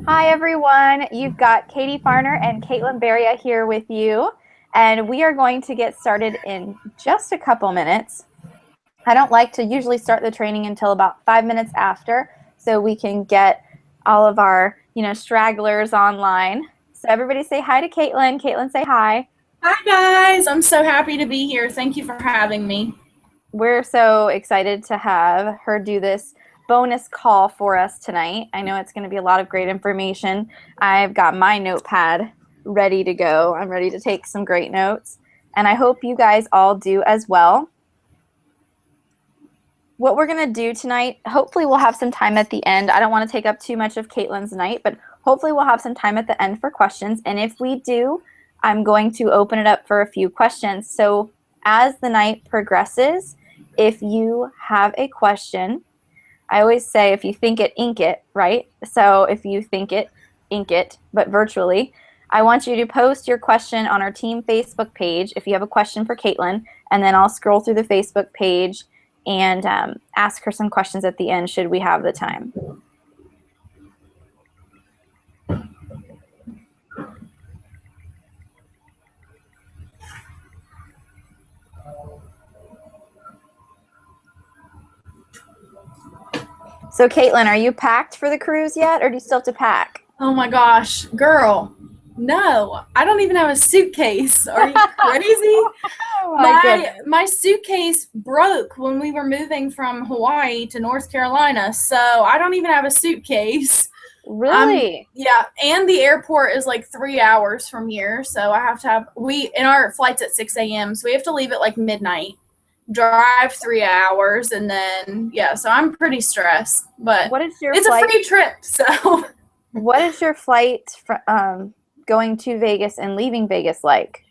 Hi, everyone. You've got Katie Farner and Kaitlyn Beria here with you, and we are going to get started in just a couple minutes. I don't like to usually start the training until about 5 minutes after, so we can get all of our, stragglers online. So everybody say hi to Kaitlyn. Kaitlyn, say hi. Hi guys, I'm so happy to be here. Thank you for having me. We're so excited to have her do this bonus call for us tonight. I know it's going to be a lot of great information. I've got my notepad ready to go. I'm ready to take some great notes, and I hope you guys all do as well. What we're going to do tonight, hopefully we'll have some time at the end. I don't want to take up too much of Kaitlyn's night, but hopefully we'll have some time at the end for questions. And if we do, I'm going to open it up for a few questions. So as the night progresses, if you have a question, I always say if you think it, ink it, right? So if you think it, ink it, but virtually. I want you to post your question on our team Facebook page if you have a question for Kaitlyn, and then I'll scroll through the Facebook page and ask her some questions at the end should we have the time. So Kaitlyn, are you packed for the cruise yet, or do you still have to pack? Oh my gosh, girl, no, I don't even have a suitcase. Are you crazy? Oh my My suitcase broke when we were moving from Hawaii to North Carolina, so I don't even have a suitcase. Really? Yeah, and the airport is like 3 hours from here, so I have to have and our flight's at 6 a.m., so we have to leave at like midnight, drive 3 hours, and then so I'm pretty stressed, but What is your it's flight? a free trip, so What is your flight going to Vegas and leaving Vegas like?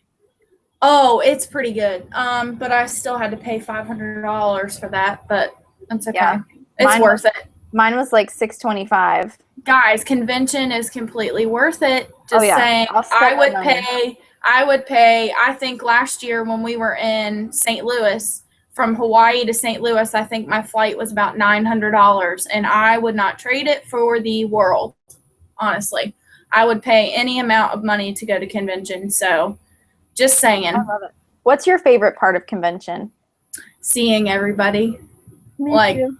oh, it's pretty good. But I still had to pay $500 for that, but that's okay. Yeah. It's worth it. Mine was like $625. Guys, convention is completely worth it. Oh, Just yeah. saying, I'll spend my money. I think last year when we were in St. Louis, from Hawaii to St. Louis, I think my flight was about $900, and I would not trade it for the world. Honestly, I would pay any amount of money to go to convention. So, just saying, I love it. What's your favorite part of convention? seeing everybody, Me like too.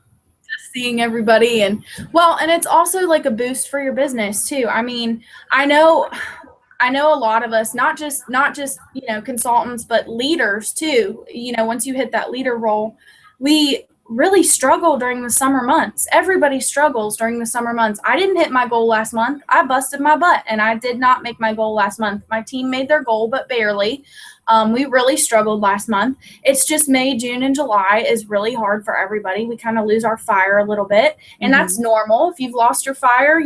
seeing everybody, and it's also like a boost for your business too. I mean, I know a lot of us, not just consultants, but leaders too. Once you hit that leader role, we really struggle during the summer months. Everybody struggles during the summer months. I didn't hit my goal last month. I busted my butt, and I did not make my goal last month. My team made their goal, but barely. We really struggled last month. It's just May, June, and July is really hard for everybody. We kind of lose our fire a little bit, and that's normal. If you've lost your fire,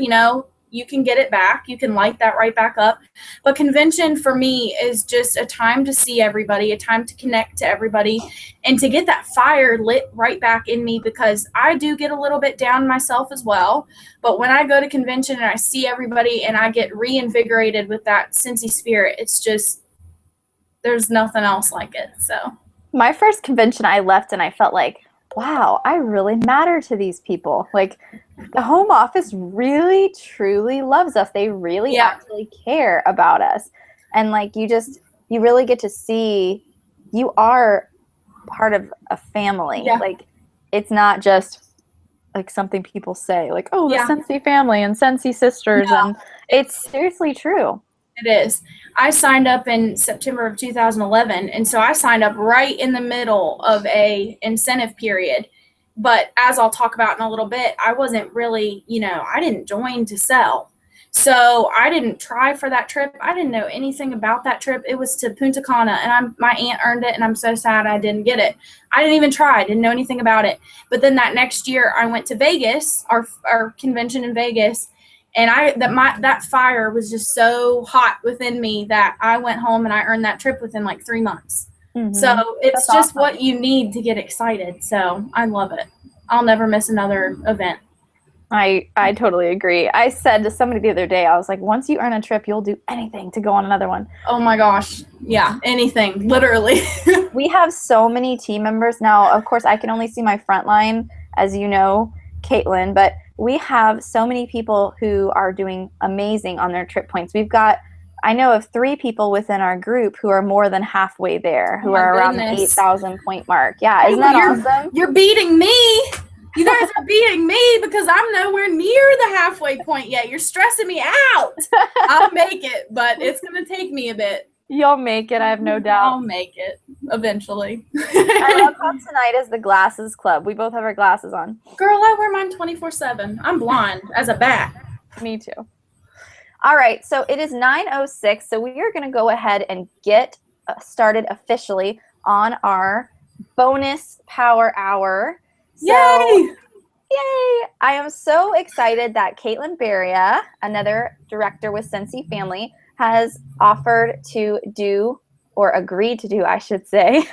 you can get it back. You can light that right back up. But convention for me is just a time to see everybody, a time to connect to everybody, and to get that fire lit right back in me, because I do get a little bit down myself as well. But when I go to convention and I see everybody and I get reinvigorated with that Cincy spirit, it's just, there's nothing else like it. So My first convention, I left and I felt like, wow, I really matter to these people. Like, the home office really, truly loves us. They really actually care about us. And like, you really get to see you are part of a family. Yeah. Like, it's not just like something people say, like, oh, the Yeah. Sensi family and Sensi sisters. No. And it's seriously true. It is. I signed up in September of 2011, and so I signed up right in the middle of a incentive period. But as I'll talk about in a little bit, I wasn't really, I didn't join to sell. So I didn't try for that trip. I didn't know anything about that trip. It was to Punta Cana, and my aunt earned it, and I'm so sad I didn't get it. I didn't even try. I didn't know anything about it. But then that next year, I went to Vegas, our convention in Vegas, and that fire was just so hot within me that I went home and I earned that trip within like 3 months. So it's That's just awesome. what you need to get excited. So I love it. I'll never miss another event. I totally agree. I said to somebody the other day, I was like, once you earn a trip, you'll do anything to go on another one. Oh my gosh. Yeah, anything, literally. We have so many team members now. Of course, I can only see my front line. As you know, Kaitlyn, but we have so many people who are doing amazing on their trip points. I know of 3 people within our group who are more than halfway there, who are around the 8,000 point mark. Yeah, isn't that awesome? You're beating me. You guys are beating me because I'm nowhere near the halfway point yet. You're stressing me out. I'll make it, but it's going to take me a bit. You'll make it, I have no doubt. I'll make it eventually. I love how tonight is the glasses club. We both have our glasses on. Girl, I wear mine 24/7. I'm blind as a bat. Me too. All right, so it is 9:06, so we are going to go ahead and get started officially on our bonus power hour. So, Yay! I am so excited that Kaitlyn Beria, another director with Scentsy Family, has offered to do, or agreed to do, I should say,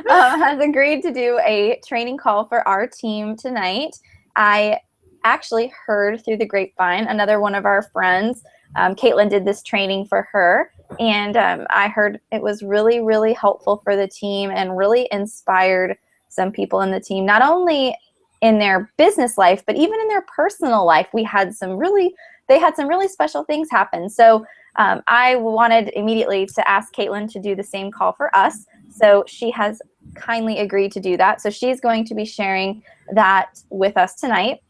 has agreed to do a training call for our team tonight. I actually heard through the grapevine, another one of our friends, Kaitlyn did this training for her, and I heard it was really, really helpful for the team and really inspired some people in the team, not only in their business life, but even in their personal life. They had some really special things happen. So I wanted immediately to ask Kaitlyn to do the same call for us. So she has kindly agreed to do that. So she's going to be sharing that with us tonight.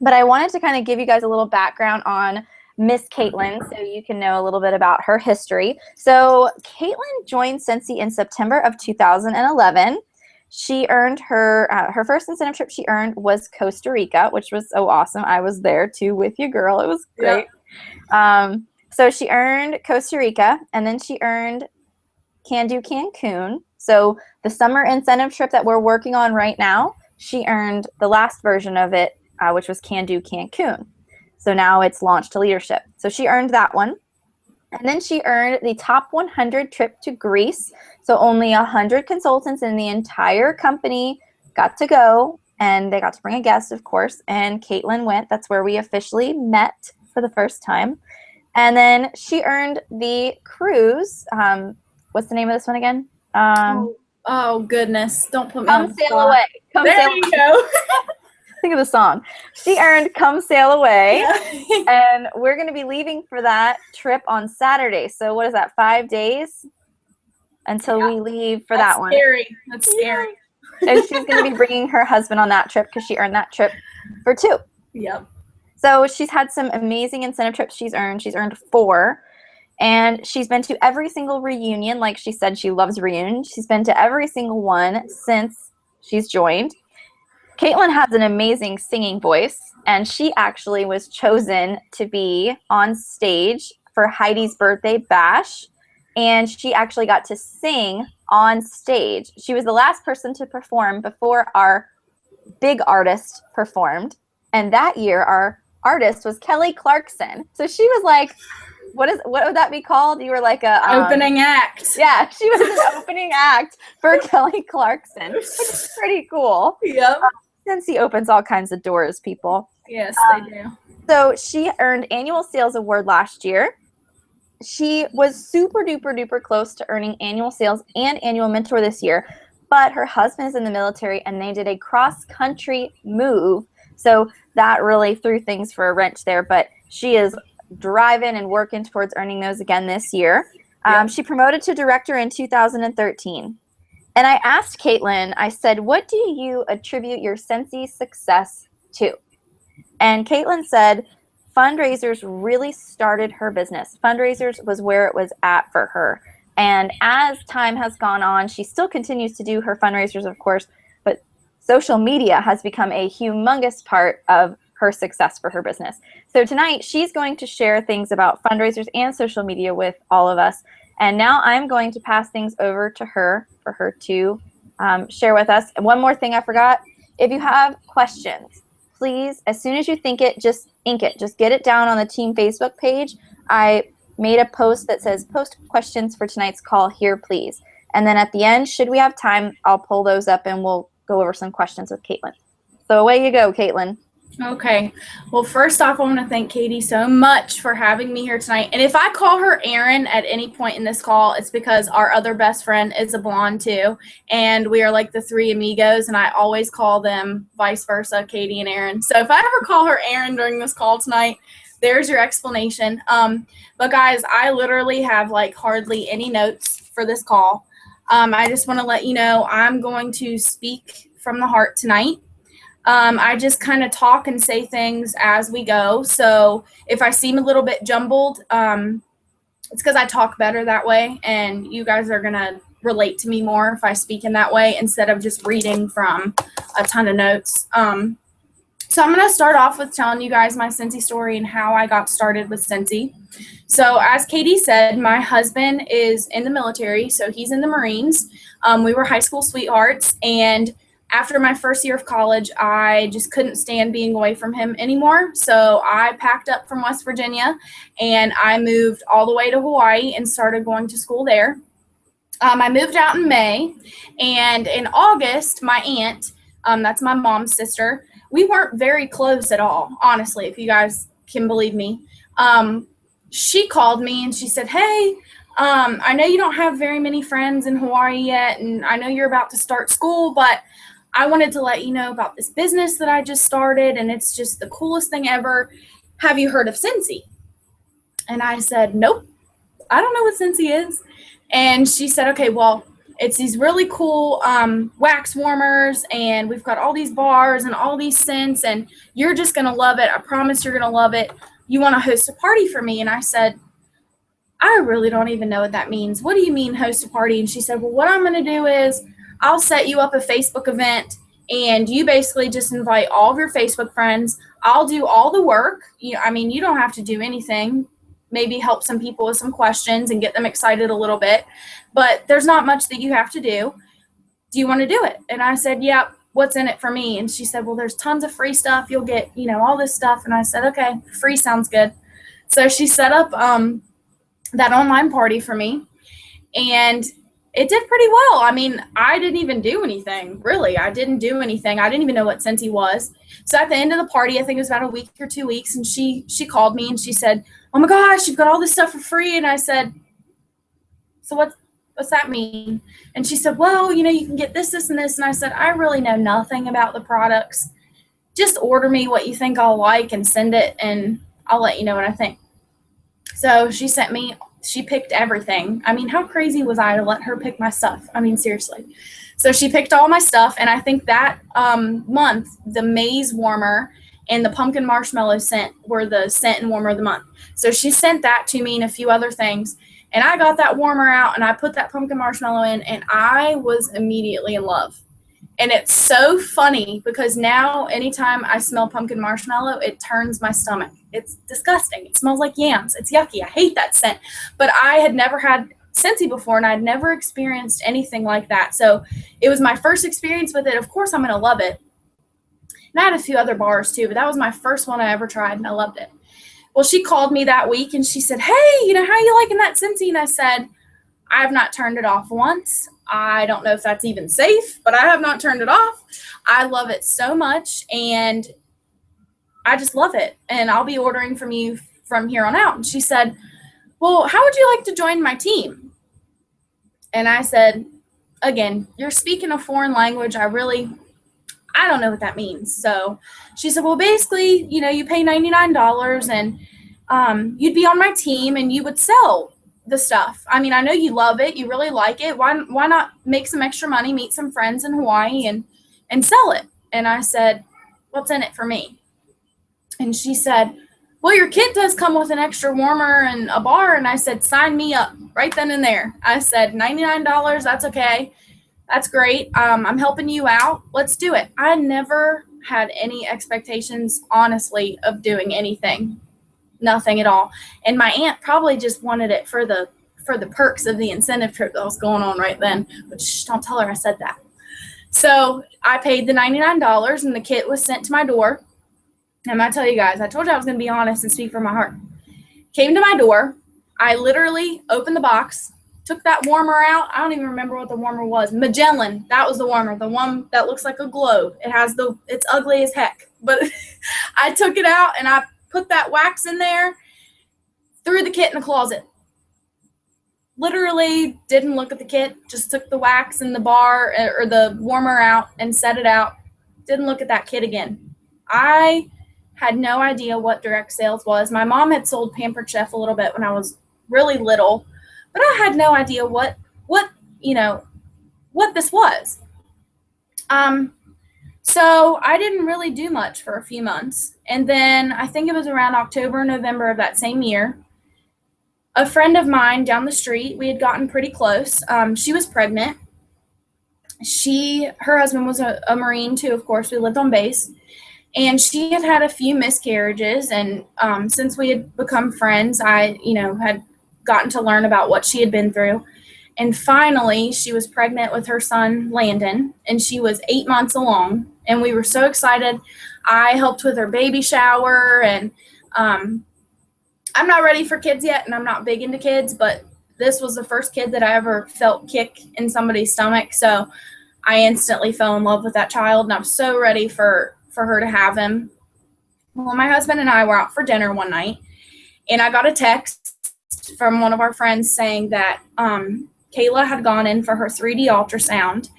But I wanted to kind of give you guys a little background on Miss Kaitlyn so you can know a little bit about her history. So Kaitlyn joined Scentsy in September of 2011. She earned her first incentive trip she earned was Costa Rica, which was so awesome. I was there too with you, girl. It was great. Yep. So she earned Costa Rica, and then she earned Can Do Cancun. So the summer incentive trip that we're working on right now, she earned the last version of it, which was Can Do Cancun. So now it's launched to leadership. So she earned that one. And then she earned the top 100 trip to Greece. So only 100 consultants in the entire company got to go, and they got to bring a guest, of course. And Kaitlyn went. That's where we officially met for the first time. And then she earned the cruise. What's the name of this one again? Oh goodness! Don't put me on Come Sail Away. Come there Sail you Away. go. Think of the song. She earned Come Sail Away. Yeah. And we're going to be leaving for that trip on Saturday. So what is that, 5 days until we leave for that one? That's scary. And she's going to be bringing her husband on that trip because she earned that trip for 2. Yep. So she's had some amazing incentive trips she's earned. She's earned 4. And she's been to every single reunion. Like she said, she loves reunions. She's been to every single one since she's joined. Kaitlyn has an amazing singing voice, and she actually was chosen to be on stage for Heidi's birthday bash, and she actually got to sing on stage. She was the last person to perform before our big artist performed, and that year our artist was Kelly Clarkson. So she was like, what would that be called? You were like a opening act. Yeah, she was an opening act for Kelly Clarkson, which is pretty cool. Yep. Scentsy opens all kinds of doors, people. Yes, they do. So she earned Annual Sales Award last year. She was super duper duper close to earning Annual Sales and Annual Mentor this year, but her husband is in the military and they did a cross-country move. So that really threw things for a wrench there, but she is driving and working towards earning those again this year. She promoted to director in 2013. And I asked Kaitlyn, I said, what do you attribute your Scentsy success to? And Kaitlyn said, fundraisers really started her business. Fundraisers was where it was at for her. And as time has gone on, she still continues to do her fundraisers, of course, but social media has become a humongous part of her success for her business. So tonight, she's going to share things about fundraisers and social media with all of us. And now I'm going to pass things over to her for her to share with us. And one more thing I forgot. If you have questions, please, as soon as you think it, just ink it. Just get it down on the team Facebook page. I made a post that says, post questions for tonight's call here, please. And then at the end, should we have time, I'll pull those up and we'll go over some questions with Kaitlyn. So away you go, Kaitlyn. Okay. Well, first off, I want to thank Katie so much for having me here tonight. And if I call her Erin at any point in this call, it's because our other best friend is a blonde too. And we are like the three amigos, and I always call them vice versa, Katie and Erin. So if I ever call her Erin during this call tonight, there's your explanation. But guys, I literally have like hardly any notes for this call. I just want to let you know I'm going to speak from the heart tonight. I just kind of talk and say things as we go. So if I seem a little bit jumbled, it's because I talk better that way, and you guys are going to relate to me more if I speak in that way instead of just reading from a ton of notes. So I'm going to start off with telling you guys my Scentsy story and how I got started with Scentsy. So as Katie said, my husband is in the military, so he's in the Marines. We were high school sweethearts, and after my first year of college, I just couldn't stand being away from him anymore. So I packed up from West Virginia and I moved all the way to Hawaii and started going to school there. I moved out in May, and in August, my aunt, that's my mom's sister, we weren't very close at all, honestly, if you guys can believe me. She called me and she said, hey, I know you don't have very many friends in Hawaii yet, and I know you're about to start school, but I wanted to let you know about this business that I just started, and it's just the coolest thing ever. Have you heard of Scentsy? And I said, nope, I don't know what Scentsy is. And she said, okay, well, it's these really cool wax warmers, and we've got all these bars and all these scents, and you're just going to love it. I promise you're going to love it. You want to host a party for me? And I said, I really don't even know what that means. What do you mean host a party? And she said, well, what I'm going to do is I'll set you up a Facebook event, and you basically just invite all of your Facebook friends. I'll do all the work. You don't have to do anything. Maybe help some people with some questions and get them excited a little bit. But there's not much that you have to do. Do you want to do it? And I said, yeah, what's in it for me? And she said, well, there's tons of free stuff. You'll get, all this stuff. And I said, okay, free sounds good. So she set up that online party for me, and it did pretty well. I didn't even do anything, really. I didn't do anything. I didn't even know what Scentsy was. So at the end of the party, I think it was about a week or 2 weeks, and she called me and she said, oh my gosh, you've got all this stuff for free. And I said, so what's that mean? And she said, well, you can get this, this, and this. And I said, I really know nothing about the products. Just order me what you think I'll like and send it, and I'll let you know what I think. So she picked everything. How crazy was I to let her pick my stuff? Seriously. So she picked all my stuff, and I think that month, the maize warmer and the pumpkin marshmallow scent were the scent and warmer of the month. So she sent that to me and a few other things, and I got that warmer out, and I put that pumpkin marshmallow in, and I was immediately in love. And it's so funny because now anytime I smell pumpkin marshmallow, it turns my stomach. It's disgusting. It smells like yams. It's yucky. I hate that scent. But I had never had Scentsy before, and I'd never experienced anything like that. So it was my first experience with it. Of course, I'm going to love it. And I had a few other bars too, but that was my first one I ever tried, and I loved it. Well, she called me that week, and she said, hey, how are you liking that Scentsy? And I said, I have not turned it off once. I don't know if that's even safe, but I have not turned it off. I love it so much, and I just love it. And I'll be ordering from you from here on out. And she said, well, how would you like to join my team? And I said, again, you're speaking a foreign language. I don't know what that means. So she said, well, basically, you pay $99 and you'd be on my team and you would sell the stuff. I know you love it. You really like it. Why not make some extra money, meet some friends in Hawaii and sell it? And I said, what's in it for me? And she said, well, your kit does come with an extra warmer and a bar. And I said, sign me up right then and there. I said, $99. That's okay. That's great. I'm helping you out. Let's do it. I never had any expectations, honestly, of doing anything. Nothing at all. And my aunt probably just wanted it for the perks of the incentive trip that was going on right then. But don't tell her I said that. So I paid the $99, and the kit was sent to my door. And I tell you guys, I told you I was going to be honest and speak from my heart. Came to my door. I literally opened the box, took that warmer out. I don't even remember what the warmer was. Magellan. That was the warmer. The one that looks like a globe. It's ugly as heck. but I took it out and I put that wax in there, threw the kit in the closet. Literally didn't look at the kit, just took the wax and the bar or the warmer out and set it out. Didn't look at that kit again. I had no idea what direct sales was. My mom had sold Pampered Chef a little bit when I was really little, but I had no idea what this was. So I didn't really do much for a few months. And then I think it was around October, November of that same year, a friend of mine down the street, we had gotten pretty close. She was pregnant. Her husband was a Marine too, of course. We lived on base. And she had had a few miscarriages. And since we had become friends, I, had gotten to learn about what she had been through. And finally, she was pregnant with her son, Landon, and she was 8 months along. And we were so excited. I helped with her baby shower, and I'm not ready for kids yet, and I'm not big into kids, but this was the first kid that I ever felt kick in somebody's stomach. So I instantly fell in love with that child, and I was so ready for her to have him. Well, my husband and I were out for dinner one night, and I got a text from one of our friends saying that Kayla had gone in for her 3D ultrasound,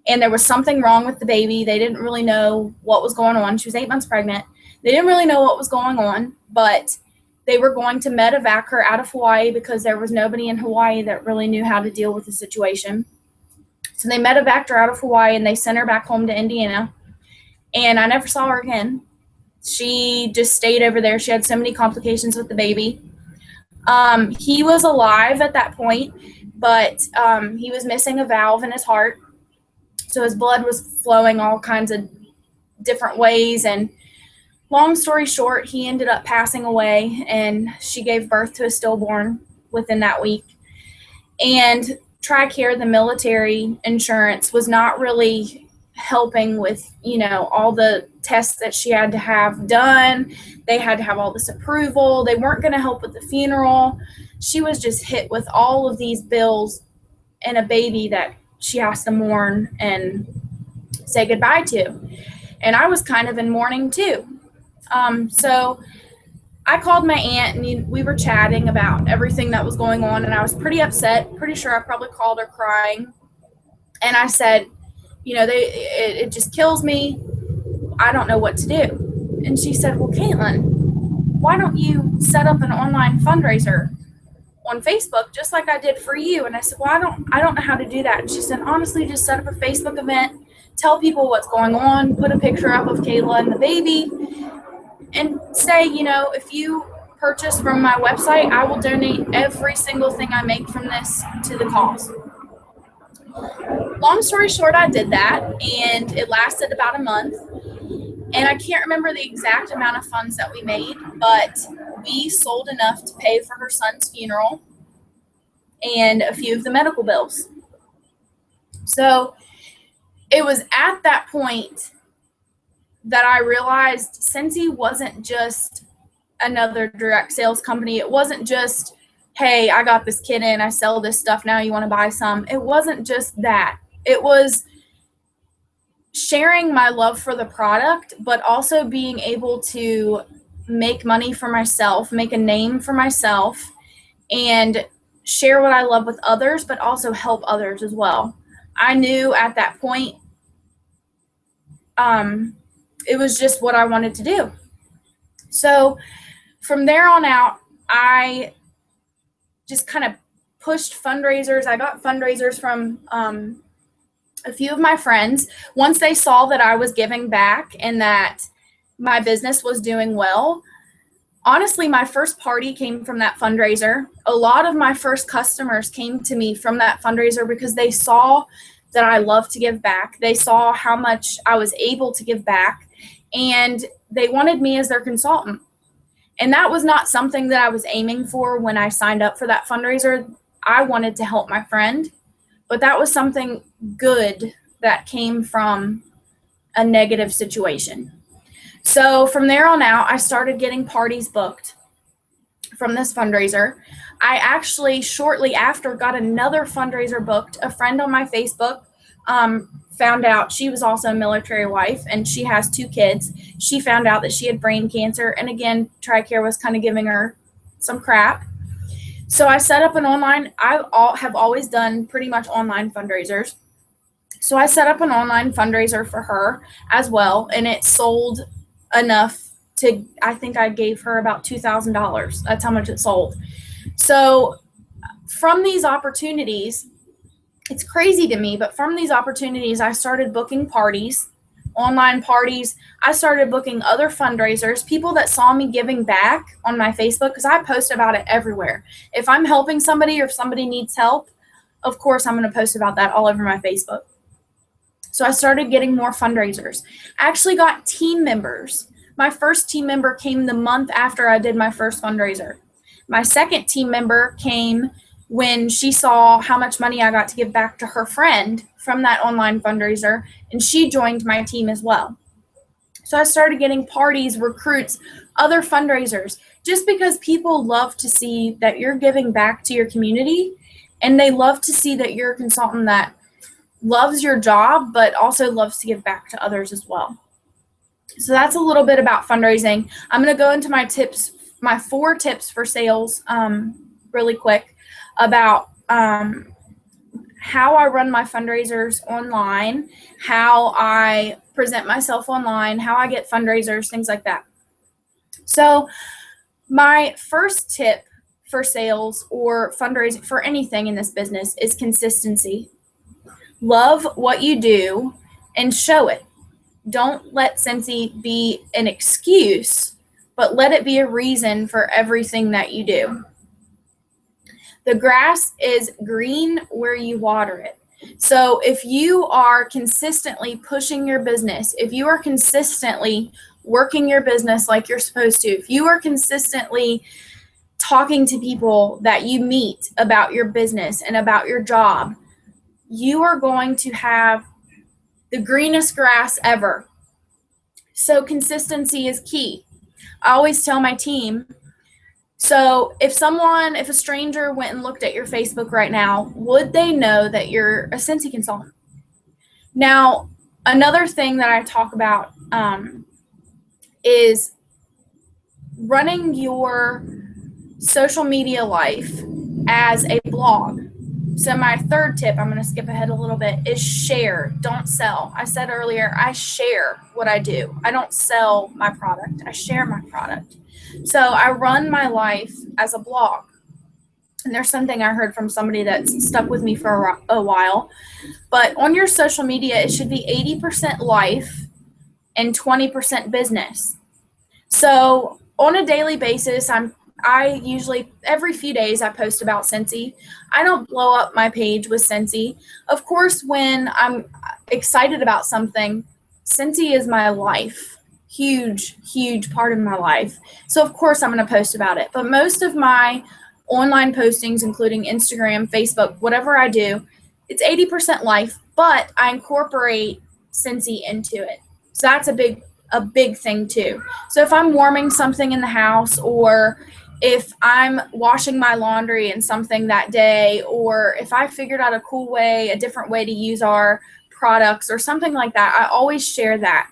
and there was something wrong with the baby. They didn't really know what was going on. She was 8 months pregnant. They didn't really know what was going on, but they were going to medevac her out of Hawaii because there was nobody in Hawaii that really knew how to deal with the situation. So they medevaced her out of Hawaii, and they sent her back home to Indiana. And I never saw her again. She just stayed over there. She had so many complications with the baby. He was alive at that point, but he was missing a valve in his heart. So his blood was flowing all kinds of different ways. And long story short, he ended up passing away, and she gave birth to a stillborn within that week. And TRICARE, the military insurance, was not really helping with, all the tests that she had to have done. They had to have all this approval. They weren't going to help with the funeral. She was just hit with all of these bills and a baby that she has to mourn and say goodbye to. And I was kind of in mourning too. So I called my aunt, and we were chatting about everything that was going on, and I was pretty upset. Pretty sure I probably called her crying. And I said, it just kills me. I don't know what to do. And she said, well, Kaitlyn, why don't you set up an online fundraiser on Facebook, just like I did for you? And I said, well, I don't know how to do that. And she said, honestly, just set up a Facebook event, tell people what's going on, put a picture up of Kayla and the baby, and say, if you purchase from my website, I will donate every single thing I make from this to the cause. Long story short, I did that, and it lasted about a month. And I can't remember the exact amount of funds that we made, but we sold enough to pay for her son's funeral and a few of the medical bills. So it was at that point that I realized Scentsy wasn't just another direct sales company. It wasn't just, hey, I got this kit in, I sell this stuff, now you want to buy some. It wasn't just that. It was sharing my love for the product, but also being able to make money for myself, make a name for myself, and share what I love with others, but also help others as well. I knew at that point, it was just what I wanted to do. So from there on out, I just kind of pushed fundraisers. I got fundraisers from a few of my friends. Once they saw that I was giving back and that my business was doing well, honestly, my first party came from that fundraiser. A lot of my first customers came to me from that fundraiser because they saw that I love to give back. They saw how much I was able to give back, and they wanted me as their consultant. And that was not something that I was aiming for when I signed up for that fundraiser. I wanted to help my friend, but that was something good that came from a negative situation. So from there on out, I started getting parties booked from this fundraiser. I actually shortly after got another fundraiser booked. A friend on my Facebook found out she was also a military wife and she has 2 kids. She found out that she had brain cancer. And again, TRICARE was kind of giving her some crap. So I set up an online, have always done pretty much online fundraisers. So I set up an online fundraiser for her as well. And it sold enough to, I think I gave her about $2,000. That's how much it sold. So from these opportunities, it's crazy to me, but from these opportunities, I started booking parties, online parties. I started booking other fundraisers, people that saw me giving back on my Facebook, because I post about it everywhere. If I'm helping somebody or if somebody needs help, of course, I'm going to post about that all over my Facebook. So I started getting more fundraisers. I actually got team members. My first team member came the month after I did my first fundraiser. My second team member came when she saw how much money I got to give back to her friend from that online fundraiser, and she joined my team as well. So I started getting parties, recruits, other fundraisers, just because people love to see that you're giving back to your community, and they love to see that you're a consultant that loves your job, but also loves to give back to others as well. So that's a little bit about fundraising. I'm going to go into my tips, my 4 tips for sales really quick about how I run my fundraisers online, how I present myself online, how I get fundraisers, things like that. So my first tip for sales or fundraising for anything in this business is consistency. Love what you do and show it. Don't let Scentsy be an excuse, but let it be a reason for everything that you do. The grass is green where you water it. So if you are consistently pushing your business, if you are consistently working your business like you're supposed to, if you are consistently talking to people that you meet about your business and about your job, you are going to have the greenest grass ever. So consistency is key. I always tell my team, so if a stranger went and looked at your Facebook right now, would they know that you're a Scentsy consultant? Now, another thing that I talk about is running your social media life as a blog. So my third tip, I'm going to skip ahead a little bit, is share, don't sell. I said earlier, I share what I do. I don't sell my product. I share my product. So I run my life as a blog. And there's something I heard from somebody that's stuck with me for a while. But on your social media, it should be 80% life and 20% business. So on a daily basis, I usually, every few days, I post about Scentsy. I don't blow up my page with Scentsy. Of course, when I'm excited about something, Scentsy is my life. Huge, huge part of my life. So of course I'm going to post about it. But most of my online postings, including Instagram, Facebook, whatever I do, it's 80% life, but I incorporate Scentsy into it. So that's a big thing too. So if I'm warming something in the house, or if I'm washing my laundry in something that day, or if I figured out a different way to use our products or something like that, I always share that.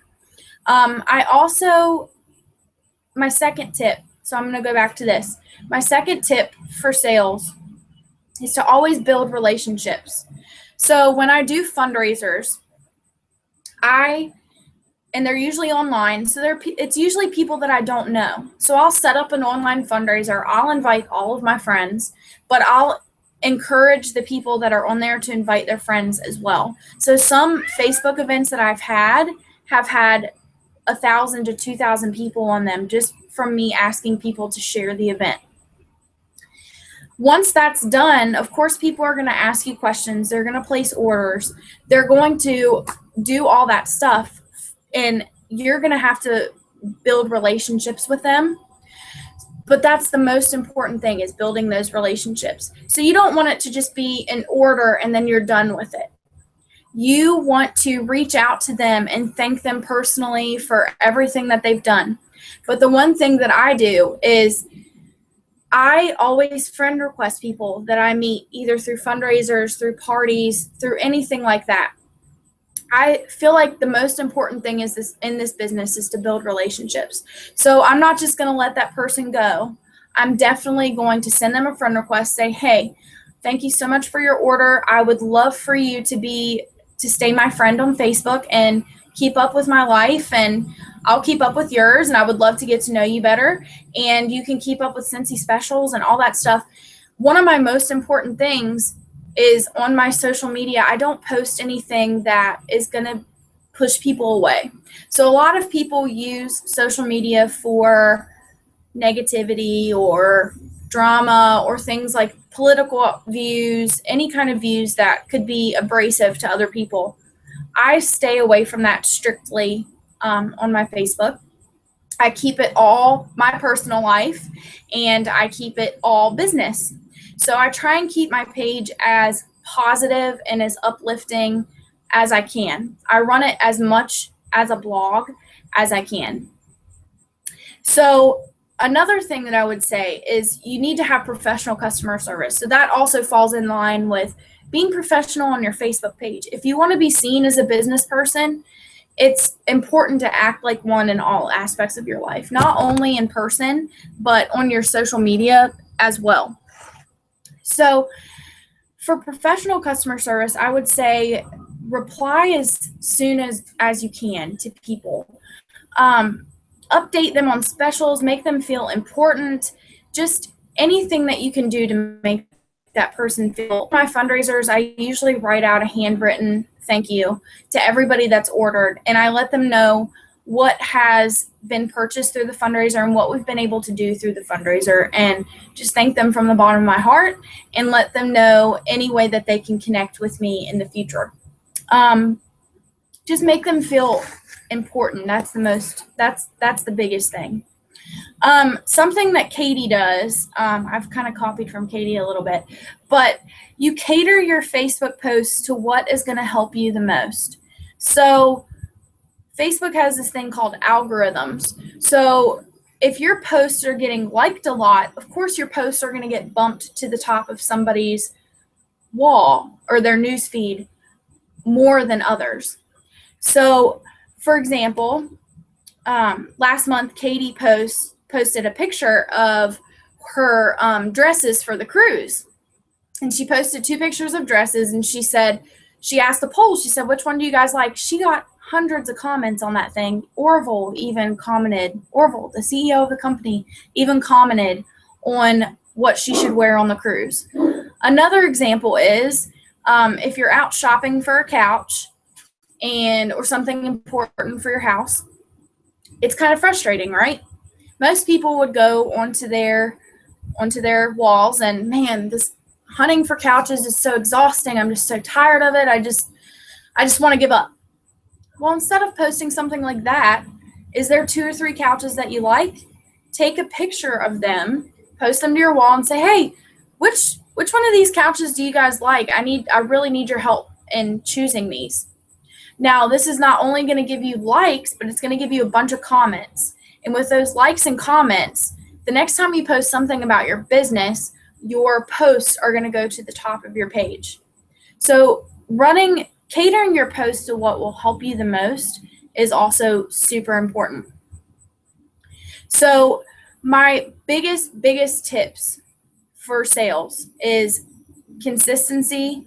My second tip, so I'm going to go back to this. My second tip for sales is to always build relationships. So when I do fundraisers, and they're usually online, so it's usually people that I don't know. So I'll set up an online fundraiser. I'll invite all of my friends, but I'll encourage the people that are on there to invite their friends as well. So some Facebook events that I've had have had 1,000 to 2,000 people on them just from me asking people to share the event. Once that's done, of course, people are going to ask you questions. They're going to place orders. They're going to do all that stuff. And you're going to have to build relationships with them. But that's the most important thing, is building those relationships. So you don't want it to just be an order and then you're done with it. You want to reach out to them and thank them personally for everything that they've done. But the one thing that I do is I always friend request people that I meet, either through fundraisers, through parties, through anything like that. I feel like the most important thing is this in this business is to build relationships. So I'm not just going to let that person go. I'm definitely going to send them a friend request, say, hey, thank you so much for your order. I would love for you to stay my friend on Facebook and keep up with my life, and I'll keep up with yours, and I would love to get to know you better. And you can keep up with Scentsy specials and all that stuff. One of my most important things is on my social media, I don't post anything that is going to push people away. So a lot of people use social media for negativity or drama or things like political views, any kind of views that could be abrasive to other people. I stay away from that strictly on my Facebook. I keep it all my personal life, and I keep it all business. So I try and keep my page as positive and as uplifting as I can. I run it as much as a blog as I can. So another thing that I would say is you need to have professional customer service. So that also falls in line with being professional on your Facebook page. If you want to be seen as a business person, it's important to act like one in all aspects of your life, not only in person, but on your social media as well. So for professional customer service, I would say reply as soon as you can to people. Update them on specials, make them feel important, just anything that you can do to make that person feel. My fundraisers, I usually write out a handwritten thank you to everybody that's ordered, and I let them know what has been purchased through the fundraiser and what we've been able to do through the fundraiser, and just thank them from the bottom of my heart and let them know any way that they can connect with me in the future. Just make them feel important. That's the biggest thing. Something that Katie does, I've kind of copied from Katie a little bit, but you cater your Facebook posts to what is going to help you the most. So Facebook has this thing called algorithms. So if your posts are getting liked a lot, of course your posts are going to get bumped to the top of somebody's wall or their newsfeed more than others. So, for example, last month Katie posted a picture of her dresses for the cruise, and she posted 2 pictures of dresses, and she asked the poll, she said, which one do you guys like? She got hundreds of comments on that thing. Orville, the CEO of the company, even commented on what she should wear on the cruise. Another example is if you're out shopping for a couch or something important for your house, it's kind of frustrating, right? Most people would go onto their walls and, man, this hunting for couches is so exhausting. I'm just so tired of it. I just want to give up. Well, instead of posting something like that, is there 2 or 3 couches that you like? Take a picture of them, post them to your wall, and say, hey, which one of these couches do you guys like? I really need your help in choosing these. Now, this is not only going to give you likes, but it's going to give you a bunch of comments. And with those likes and comments, the next time you post something about your business, your posts are going to go to the top of your page. So catering your posts to what will help you the most is also super important. So my biggest tips for sales is consistency,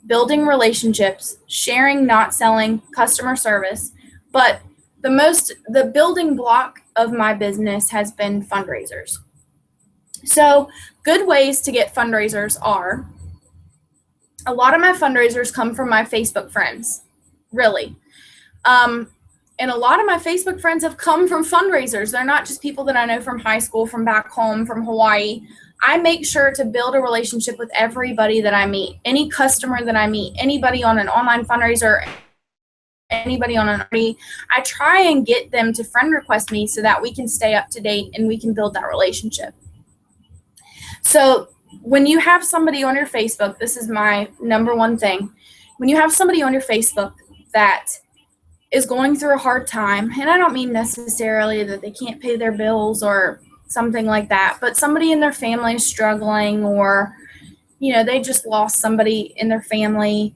building relationships, sharing, not selling, customer service. But the building block of my business has been fundraisers. So good ways to get fundraisers are, a lot of my fundraisers come from my Facebook friends, really. And a lot of my Facebook friends have come from fundraisers. They're not just people that I know from high school, from back home, from Hawaii. I make sure to build a relationship with everybody that I meet, any customer that I meet, anybody on an online fundraiser, anybody on an RD. I try and get them to friend request me so that we can stay up to date and we can build that relationship. So when you have somebody on your Facebook, this is my number one thing. When you have somebody on your Facebook that is going through a hard time, and I don't mean necessarily that they can't pay their bills or something like that, but somebody in their family is struggling, or they just lost somebody in their family,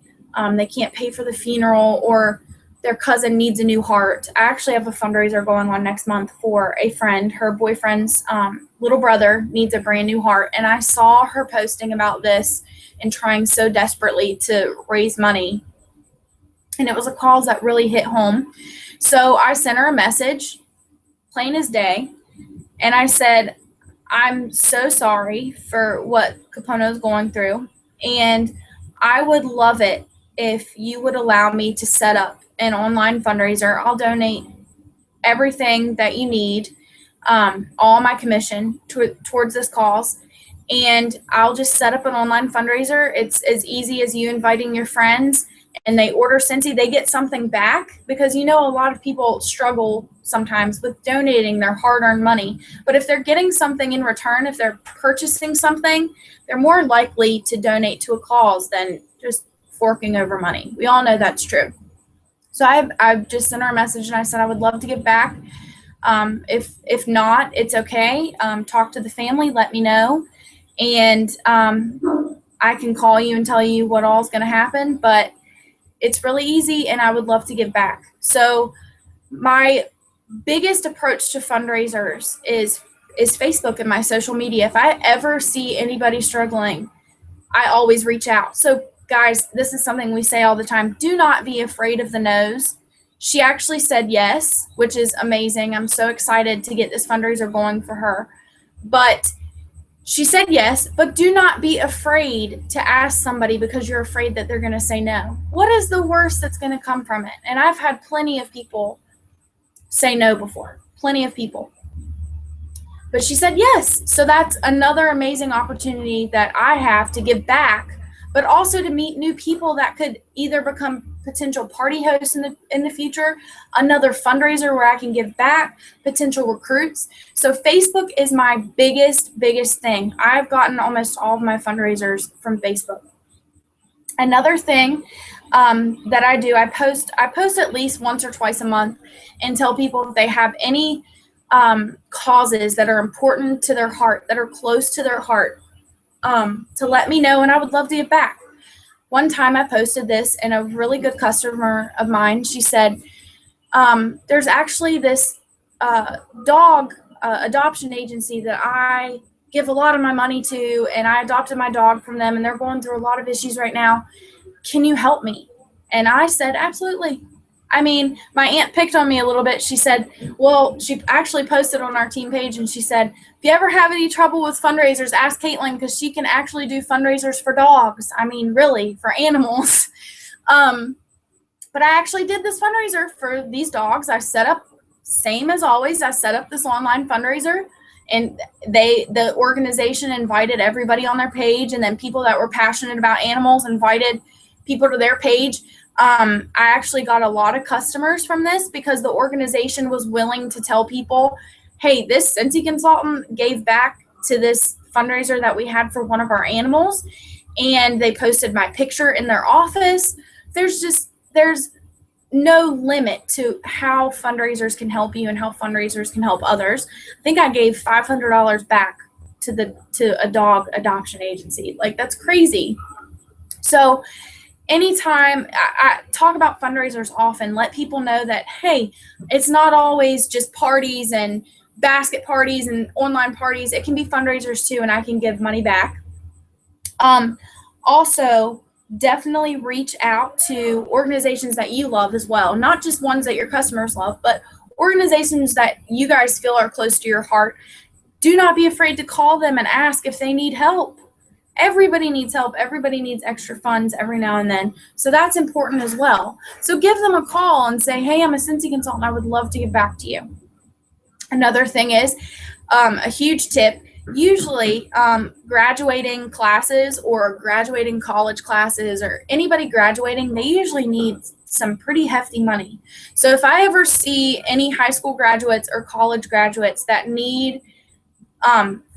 they can't pay for the funeral, or their cousin needs a new heart. I actually have a fundraiser going on next month for a friend. Her boyfriend's little brother needs a brand new heart. And I saw her posting about this and trying so desperately to raise money. And it was a cause that really hit home. So I sent her a message, plain as day. And I said, I'm so sorry for what Capono is going through. And I would love it if you would allow me to set up an online fundraiser. I'll donate everything that you need, all my commission towards this cause. And I'll just set up an online fundraiser. It's as easy as you inviting your friends and they order Scentsy, they get something back, because a lot of people struggle sometimes with donating their hard-earned money. But if they're getting something in return, if they're purchasing something, they're more likely to donate to a cause than just forking over money. We all know that's true. So I've just sent her a message and I said I would love to give back. If not, it's okay. Talk to the family, let me know, and I can call you and tell you what all is going to happen. But it's really easy, and I would love to give back. So my biggest approach to fundraisers is Facebook and my social media. If I ever see anybody struggling, I always reach out. So guys, this is something we say all the time. Do not be afraid of the no's. She actually said yes, which is amazing. I'm so excited to get this fundraiser going for her. But she said yes, but do not be afraid to ask somebody because you're afraid that they're going to say no. What is the worst that's going to come from it? And I've had plenty of people say no before, plenty of people. But she said yes. So that's another amazing opportunity that I have to give back, but also to meet new people that could either become potential party hosts in the future, another fundraiser where I can give back, potential recruits. So Facebook is my biggest thing. I've gotten almost all of my fundraisers from Facebook. Another thing that I do, I post at least once or twice a month and tell people if they have any causes that are important to their heart, that are close to their heart, to let me know, and I would love to give back. One time I posted this, and a really good customer of mine, she said, there's actually this dog adoption agency that I give a lot of my money to, and I adopted my dog from them, and they're going through a lot of issues right now. Can you help me? And I said, absolutely. I mean, my aunt picked on me a little bit. She said, well, she actually posted on our team page, and she said, if you ever have any trouble with fundraisers, ask Kaitlyn, because she can actually do fundraisers for dogs. I mean, really, for animals. But I actually did this fundraiser for these dogs. I set up, same as always, I set up this online fundraiser, and the organization invited everybody on their page, and then people that were passionate about animals invited people to their page. I actually got a lot of customers from this because the organization was willing to tell people, hey, this Scentsy consultant gave back to this fundraiser that we had for one of our animals, and they posted my picture in their office. There's no limit to how fundraisers can help you and how fundraisers can help others. I think I gave $500 back to a dog adoption agency. Like, that's crazy. So anytime I talk about fundraisers often, let people know that, hey, it's not always just parties and basket parties and online parties. It can be fundraisers too, and I can give money back. Also, definitely reach out to organizations that you love as well, not just ones that your customers love, but organizations that you guys feel are close to your heart. Do not be afraid to call them and ask if they need help. Everybody needs help. Everybody needs extra funds every now and then. So that's important as well. So give them a call and say, hey, I'm a Scentsy consultant. I would love to give back to you. Another thing is a huge tip. Usually graduating classes or graduating college classes or anybody graduating, they usually need some pretty hefty money. So if I ever see any high school graduates or college graduates that need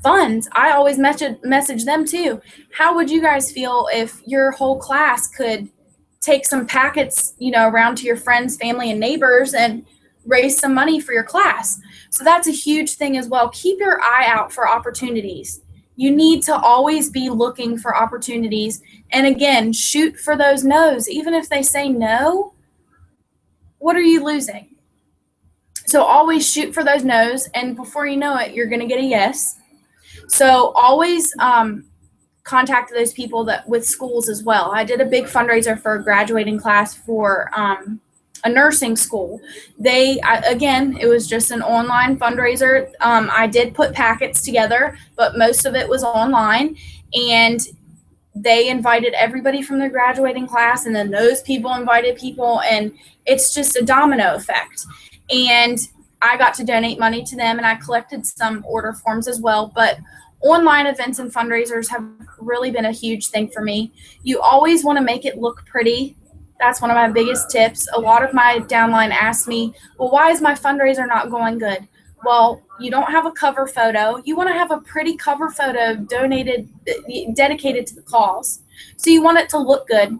funds, I always message them too. How would you guys feel if your whole class could take some packets, around to your friends, family, and neighbors and raise some money for your class? So that's a huge thing as well. Keep your eye out for opportunities. You need to always be looking for opportunities. And again, shoot for those no's. Even if they say no, what are you losing? So always shoot for those no's, and before you know it, you're going to get a yes. So always contact those people that with schools as well. I did a big fundraiser for a graduating class for a nursing school. Again, it was just an online fundraiser. I did put packets together, but most of it was online, and they invited everybody from their graduating class, and then those people invited people, and it's just a domino effect. And I got to donate money to them, and I collected some order forms as well. But online events and fundraisers have really been a huge thing for me. You always want to make it look pretty. That's one of my biggest tips. A lot of my downline ask me, well, why is my fundraiser not going good? Well, you don't have a cover photo. You want to have a pretty cover photo dedicated to the cause. So you want it to look good.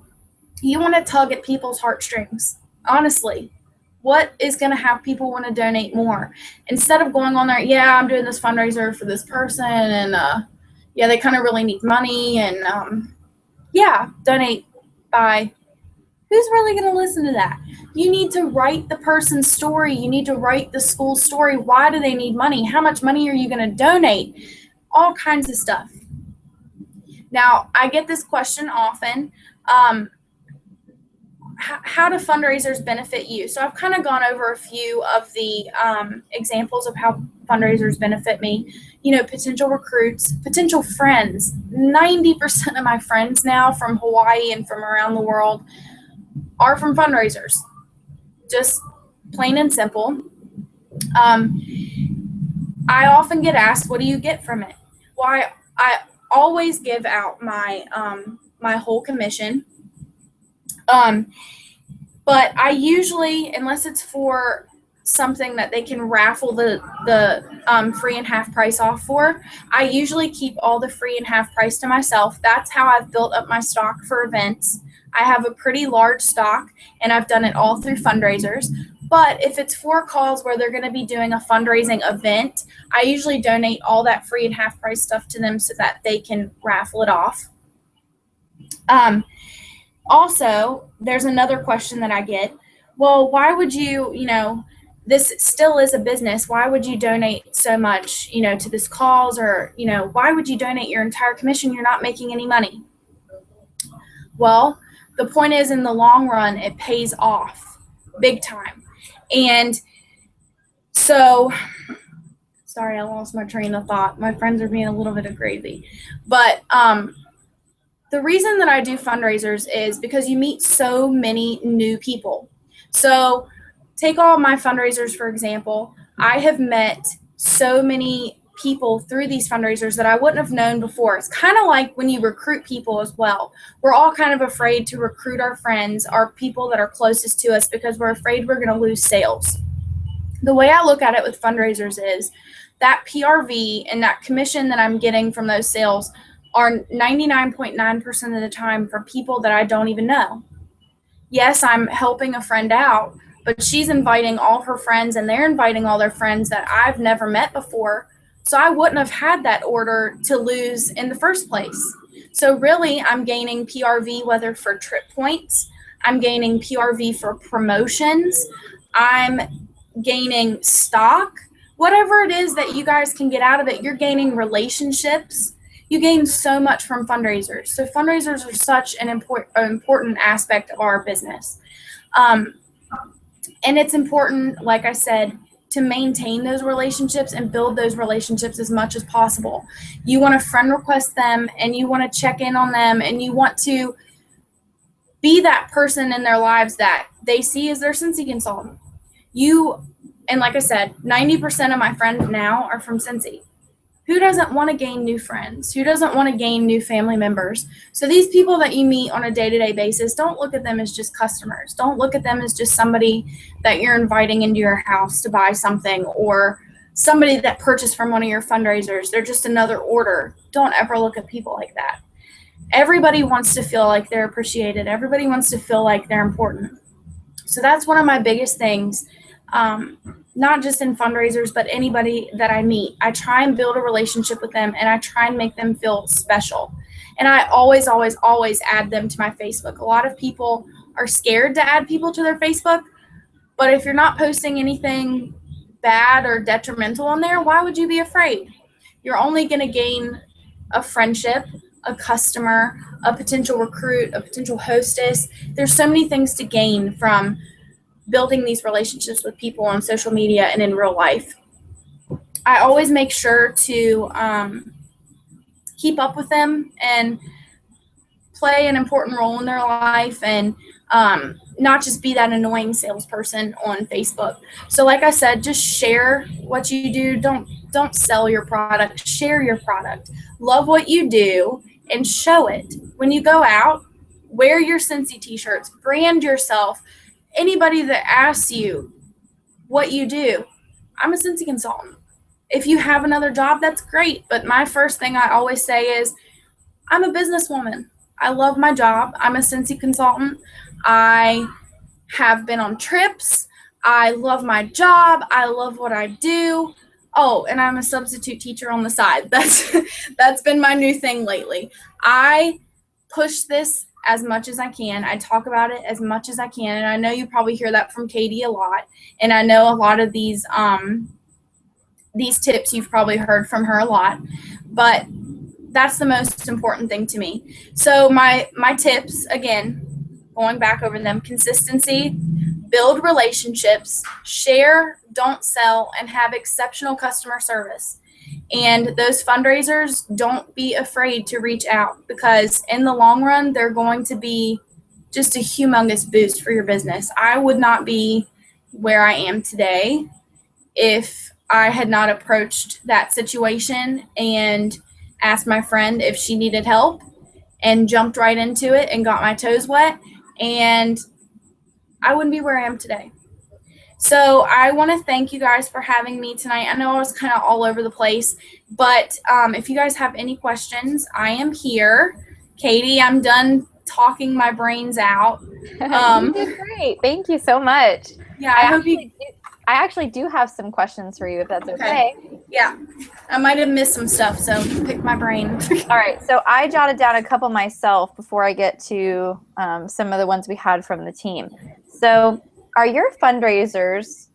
You want to tug at people's heartstrings. Honestly, what is going to have people want to donate more? Instead of going on there, yeah, I'm doing this fundraiser for this person, and yeah, they kind of really need money, and yeah, donate by. Who's really going to listen to that? You need to write the person's story. You need to write the school's story. Why do they need money? How much money are you going to donate? All kinds of stuff. Now, I get this question often. How do fundraisers benefit you? So I've kind of gone over a few of the examples of how fundraisers benefit me. You know, potential recruits, potential friends. 90% of my friends now from Hawaii and from around the world are from fundraisers, just plain and simple. I often get asked, what do you get from it? Well, I always give out my my whole commission, but I usually, unless it's for something that they can raffle the free and half price off for, I usually keep all the free and half price to myself. That's how I've built up my stock for events. I have a pretty large stock, and I've done it all through fundraisers. But if it's for a cause where they're going to be doing a fundraising event, I usually donate all that free and half price stuff to them so that they can raffle it off. Also, there's another question that I get. Well, why would you, this still is a business. Why would you donate so much, to this cause, or, why would you donate your entire commission? You're not making any money. Well, the point is, in the long run, it pays off big time. And so, sorry, I lost my train of thought. My friends are being a little bit of gravy. But the reason that I do fundraisers is because you meet so many new people. So take all my fundraisers, for example. I have met so many people through these fundraisers that I wouldn't have known before. It's kind of like when you recruit people as well. We're all kind of afraid to recruit our friends, our people that are closest to us, because we're afraid we're going to lose sales. The way I look at it with fundraisers is that PRV and that commission that I'm getting from those sales are 99.9% of the time from people that I don't even know. Yes, I'm helping a friend out, but she's inviting all her friends, and they're inviting all their friends that I've never met before. So I wouldn't have had that order to lose in the first place. So really, I'm gaining PRV, whether for trip points, I'm gaining PRV for promotions, I'm gaining stock, whatever it is that you guys can get out of it. You're gaining relationships. You gain so much from fundraisers. So fundraisers are such an important aspect of our business. And it's important, like I said, to maintain those relationships and build those relationships as much as possible. You want to friend request them, and you want to check in on them, and you want to be that person in their lives that they see as their Cincy consultant. And like I said, 90% of my friends now are from Cincy. Who doesn't want to gain new friends? Who doesn't want to gain new family members? So these people that you meet on a day-to-day basis, don't look at them as just customers. Don't look at them as just somebody that you're inviting into your house to buy something, or somebody that purchased from one of your fundraisers. They're just another order. Don't ever look at people like that. Everybody wants to feel like they're appreciated. Everybody wants to feel like they're important. So that's one of my biggest things. Not just in fundraisers, but anybody that I meet. I try and build a relationship with them, and I try and make them feel special. And I always, always, always add them to my Facebook. A lot of people are scared to add people to their Facebook. But if you're not posting anything bad or detrimental on there, why would you be afraid? You're only going to gain a friendship, a customer, a potential recruit, a potential hostess. There's so many things to gain from building these relationships with people on social media and in real life. I always make sure to keep up with them and play an important role in their life, and not just be that annoying salesperson on Facebook. So like I said, just share what you do. Don't sell your product. Share your product. Love what you do and show it. When you go out, wear your Cincy t-shirts, brand yourself. Anybody that asks you what you do, I'm a Cincy consultant. If you have another job, that's great. But my first thing I always say is, I'm a businesswoman. I love my job. I'm a Cincy consultant. I have been on trips. I love my job. I love what I do. Oh, and I'm a substitute teacher on the side. That's been my new thing lately. I push this as much as I can. I talk about it as much as I can. And I know you probably hear that from Katie a lot. And I know a lot of these tips you've probably heard from her a lot. But that's the most important thing to me. So my tips, again, going back over them: consistency, build relationships, share, don't sell, and have exceptional customer service. And those fundraisers, don't be afraid to reach out, because in the long run, they're going to be just a humongous boost for your business. I would not be where I am today if I had not approached that situation and asked my friend if she needed help and jumped right into it and got my toes wet, and I wouldn't be where I am today. So I want to thank you guys for having me tonight. I know I was kind of all over the place, but if you guys have any questions, I am here. Katie, I'm done talking my brains out. You did great. Thank you so much. Yeah, I actually do have some questions for you, if that's okay. Yeah, I might have missed some stuff, so pick my brain. All right, so I jotted down a couple myself before I get to some of the ones we had from the team. So are your fundraisers,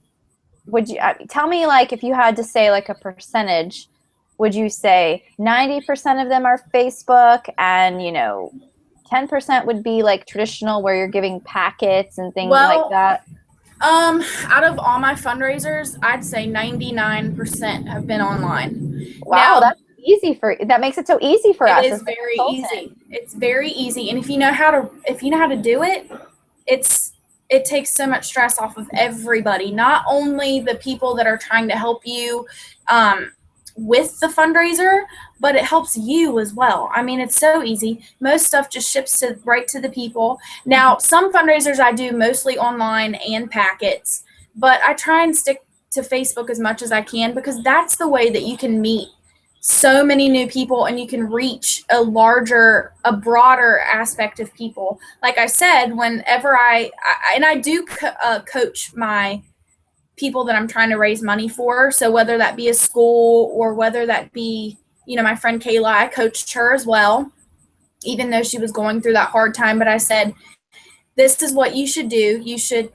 would you tell me, like, if you had to say like a percentage, would you say 90% of them are Facebook and 10% would be like traditional where you're giving packets and things like that? Out of all my fundraisers, I'd say 99% have been online. Wow, that's easy that makes it so easy for us. It is very easy. It's very easy, and if you know how to do it, it takes so much stress off of everybody. Not only the people that are trying to help you with the fundraiser, but it helps you as well. I mean, it's so easy. Most stuff just ships right to the people. Now, some fundraisers I do mostly online and packets, but I try and stick to Facebook as much as I can, because that's the way that you can meet so many new people and you can reach a broader aspect of people. Like I said, whenever I do coach my people that I'm trying to raise money for. So whether that be a school or whether that be, my friend Kayla, I coached her as well, even though she was going through that hard time. But I said, this is what you should do. You should,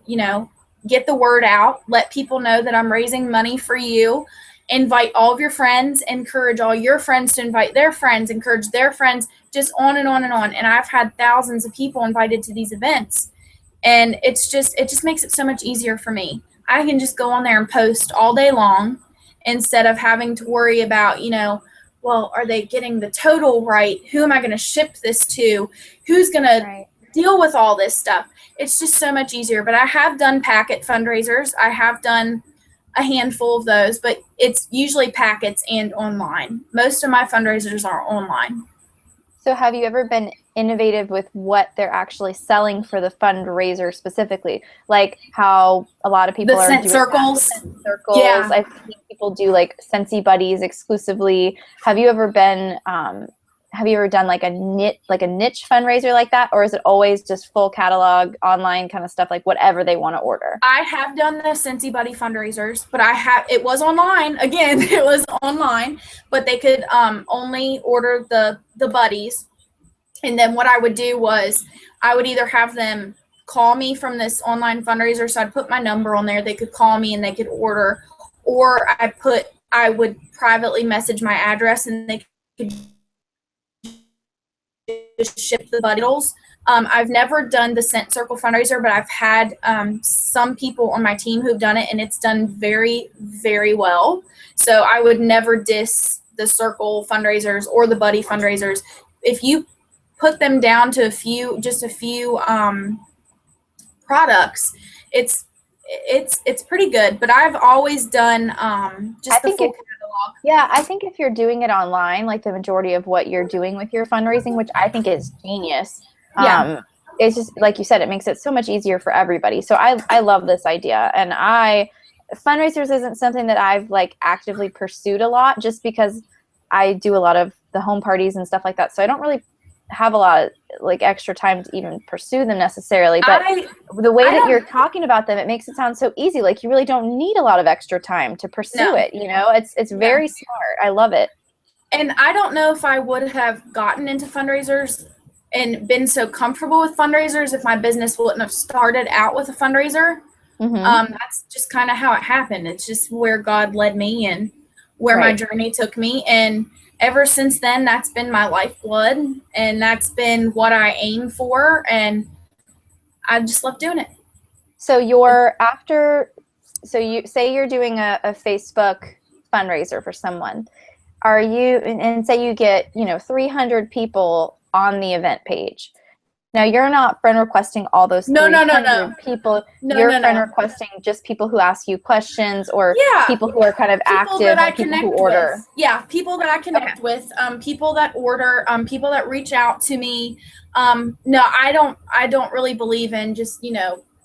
get the word out, let people know that I'm raising money for you, invite all of your friends, encourage all your friends to invite their friends, encourage their friends, just on and on and on. And I've had thousands of people invited to these events. And it just makes it so much easier for me. I can just go on there and post all day long instead of having to worry about, well, are they getting the total right? Who am I going to ship this to? Who's going to deal with all this stuff? It's just so much easier. But I have done packet fundraisers. I have done a handful of those, but it's usually packets and online. Most of my fundraisers are online. So have you ever been innovative with what they're actually selling for the fundraiser specifically? Like how a lot of people are doing circles. Circles. Yeah. I've seen people do like Cincy Buddies exclusively. Have you ever done like a niche fundraiser like that? Or is it always just full catalog, online kind of stuff, like whatever they want to order? I have done the Cincy Buddy fundraisers, but it was online. Again, it was online, but they could only order the buddies. And then what I would do was I would either have them call me from this online fundraiser. So I'd put my number on there. They could call me and they could order, or I would privately message my address and they could just ship the bottles. I've never done the Scent Circle fundraiser, but I've had some people on my team who've done it, and it's done very, very well. So I would never diss the Circle fundraisers or the Buddy fundraisers. If you put them down to just a few products, it's pretty good. But I've always done just the full catalog. Yeah, I think if you're doing it online, like the majority of what you're doing with your fundraising, which I think is genius. It's just like you said, it makes it so much easier for everybody. So I love this idea, and fundraisers isn't something that I've like actively pursued a lot, just because I do a lot of the home parties and stuff like that. So I don't really have a lot of like extra time to even pursue them necessarily. But the way that you're talking about them, it makes it sound so easy. Like you really don't need a lot of extra time to pursue it. You know, it's very smart. I love it. And I don't know if I would have gotten into fundraisers and been so comfortable with fundraisers if my business wouldn't have started out with a fundraiser. That's just kind of how it happened. It's just where God led me and where my journey took me. And ever since then, that's been my lifeblood, and that's been what I aim for. And I just love doing it. So you say you're doing a Facebook fundraiser for someone. And say you get, 300 people on the event page. Now you're not friend requesting all those 300 people. You're friend requesting just people who ask you questions, or people who are kind of active, and people who order. Yeah, people that I connect with, people that order, people that reach out to me. No, I don't really believe in just,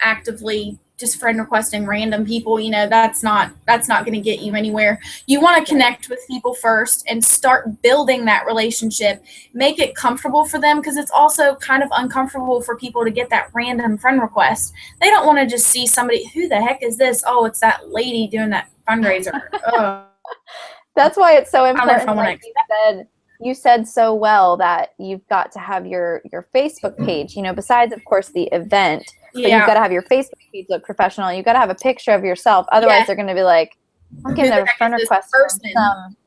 actively just friend requesting random people. That's not going to get you anywhere. You want to connect with people first and start building that relationship. Make it comfortable for them, because it's also kind of uncomfortable for people to get that random friend request. They don't want to just see somebody, who the heck is this? Oh, it's that lady doing that fundraiser. That's why it's so important. Like you said so well that you've got to have your Facebook page, besides, of course, the event. But you've got to have your Facebook page look professional. You've got to have a picture of yourself. Otherwise, they're going to be like, I'm getting a friend request from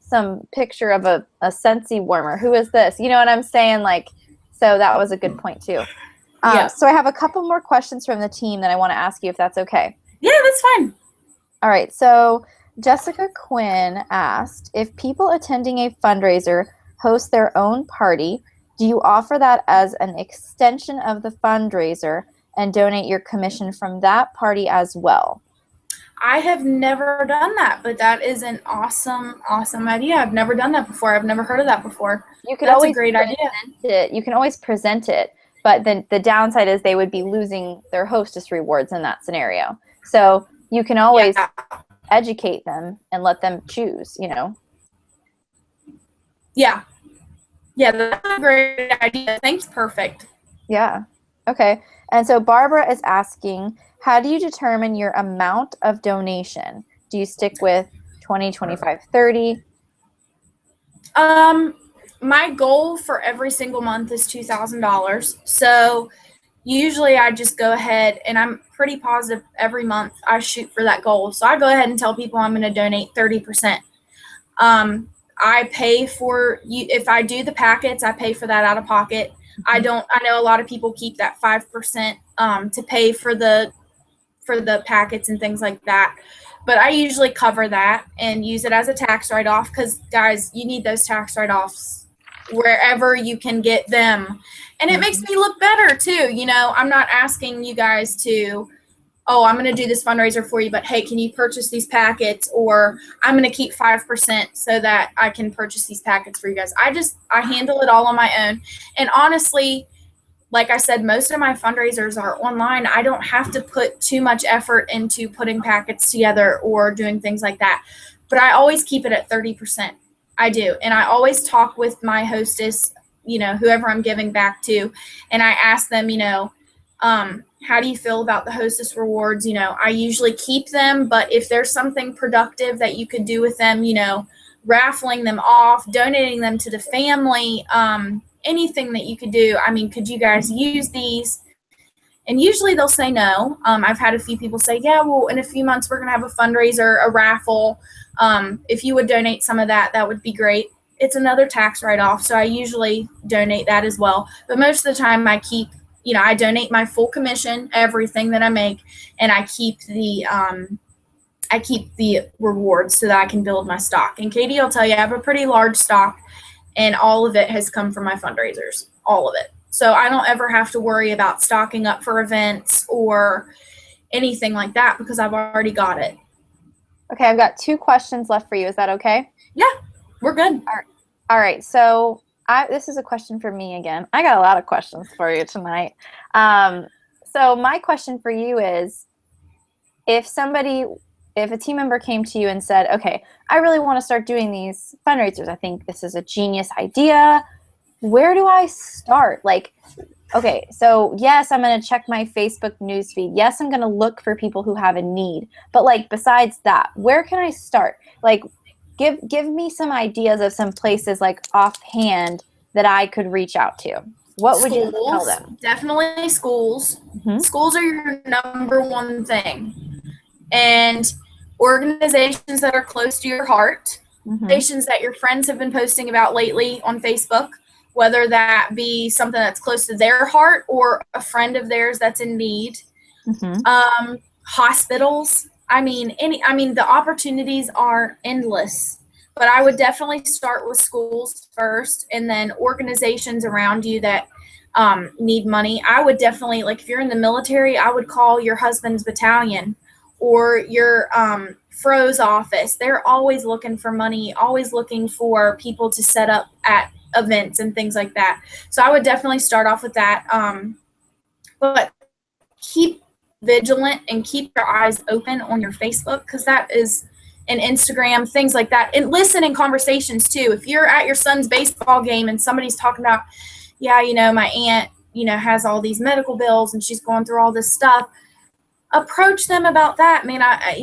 some picture of a Scentsy warmer. Who is this? You know what I'm saying? Like, so that was a good point, too. So I have a couple more questions from the team that I want to ask you, if that's okay. Yeah, that's fine. All right. So Jessica Quinn asked, if people attending a fundraiser host their own party, do you offer that as an extension of the fundraiser and donate your commission from that party as well? I have never done that, but that is an awesome idea. I've never done that before. I've never heard of that before. That's a great idea. You can always present it, but then the downside is they would be losing their hostess rewards in that scenario. So you can always educate them and let them choose, Yeah, that's a great idea. Thanks. Perfect. Yeah. Okay. And so Barbara is asking, how do you determine your amount of donation? Do you stick with 20, 25, 30? My goal for every single month is $2,000. So usually I just go ahead, and I'm pretty positive every month I shoot for that goal. So I go ahead and tell people I'm going to donate 30%. I pay for you. If I do the packets, I pay for that out of pocket. I know a lot of people keep that 5% to pay for the packets and things like that. But I usually cover that and use it as a tax write-off, because guys, you need those tax write-offs wherever you can get them. And it makes me look better too. I'm not asking you guys to, I'm going to do this fundraiser for you, but hey, can you purchase these packets? Or I'm going to keep 5% so that I can purchase these packets for you guys. I handle it all on my own. And honestly, like I said, most of my fundraisers are online. I don't have to put too much effort into putting packets together or doing things like that. But I always keep it at 30%. I do. And I always talk with my hostess, whoever I'm giving back to. And I ask them, how do you feel about the hostess rewards? I usually keep them, but if there's something productive that you could do with them, raffling them off, donating them to the family, anything that you could do. I mean, could you guys use these? And usually they'll say no. I've had a few people say, yeah, well, in a few months we're going to have a fundraiser, a raffle. If you would donate some of that, that would be great. It's another tax write-off, so I usually donate that as well. But most of the time I keep, I donate my full commission, everything that I make, and I keep the rewards so that I can build my stock. And Katie will tell you I have a pretty large stock, and all of it has come from my fundraisers, all of it. So I don't ever have to worry about stocking up for events or anything like that because I've already got it. Okay, I've got 2 questions left for you. Is that okay? Yeah, we're good. All right. So this is a question for me again. I got a lot of questions for you tonight. So my question for you is, if a team member came to you and said, okay, I really want to start doing these fundraisers. I think this is a genius idea. Where do I start? Like, okay, so yes, I'm going to check my Facebook newsfeed. Yes, I'm going to look for people who have a need. But like, besides that, where can I start? Like, give me some ideas of some places like offhand that I could reach out to. What would you tell them? Definitely schools. Mm-hmm. Schools are your number one thing. And organizations that are close to your heart, organizations that your friends have been posting about lately on Facebook, whether that be something that's close to their heart or a friend of theirs that's in need. Hospitals. I mean, the opportunities are endless, but I would definitely start with schools first, and then organizations around you that need money. I would definitely, like, if you're in the military, I would call your husband's battalion or your FRO's office. They're always looking for money, always looking for people to set up at events and things like that. So I would definitely start off with that. But keep vigilant and keep your eyes open on your Facebook, because that is, and Instagram, things like that. And listen in conversations too. If you're at your son's baseball game and somebody's talking about, yeah, my aunt, has all these medical bills and she's going through all this stuff, approach them about that. I mean, I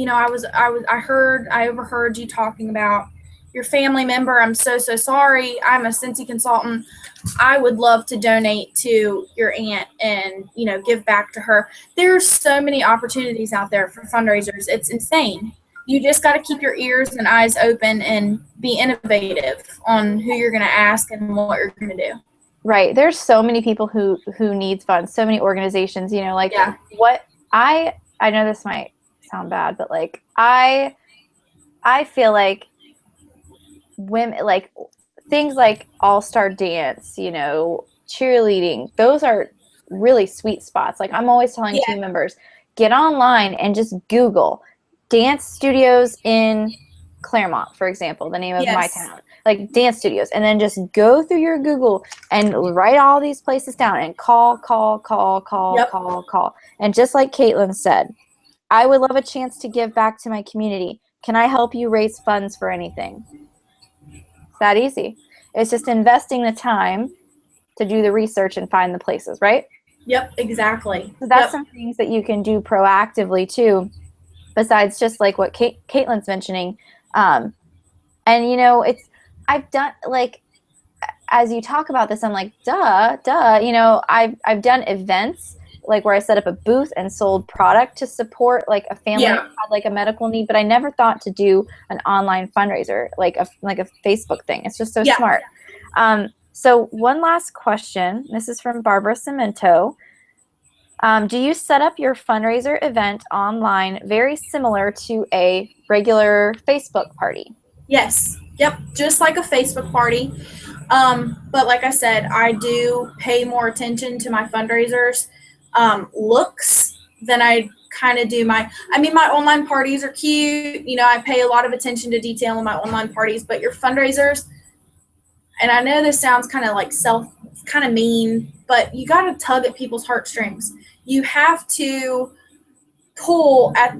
overheard you talking about your family member. I'm so sorry. I'm a Cincy consultant. I would love to donate to your aunt and, give back to her. There's so many opportunities out there for fundraisers. It's insane. You just got to keep your ears and eyes open and be innovative on who you're going to ask and what you're going to do. Right. There's so many people who needs funds, so many organizations, what I know this might sound bad, but like, I feel like women, like things like all-star dance, cheerleading, those are really sweet spots. Like, I'm always telling team members, get online and just Google dance studios in Claremont, for example, the name of my town, like dance studios, and then just go through your Google and write all these places down and call. And just like Kaitlyn said, I would love a chance to give back to my community. Can I help you raise funds for anything? It's that easy. It's just investing the time to do the research and find the places, right? Yep, exactly. So that's some things that you can do proactively too, besides just like what Kaitlyn's mentioning. And I've done, like, as you talk about this, I'm like, duh. I've done events like where I set up a booth and sold product to support like a family that had like a medical need, but I never thought to do an online fundraiser, like a Facebook thing. It's just so smart. So one last question. This is from Barbara Cemento. Do you set up your fundraiser event online very similar to a regular Facebook party? Yes. Yep. Just like a Facebook party. But like I said, I do pay more attention to my fundraisers looks than I kind of do my online parties are cute. I pay a lot of attention to detail in my online parties, but your fundraisers, and I know this sounds kind of like kind of mean, but you got to tug at people's heartstrings. You have to pull at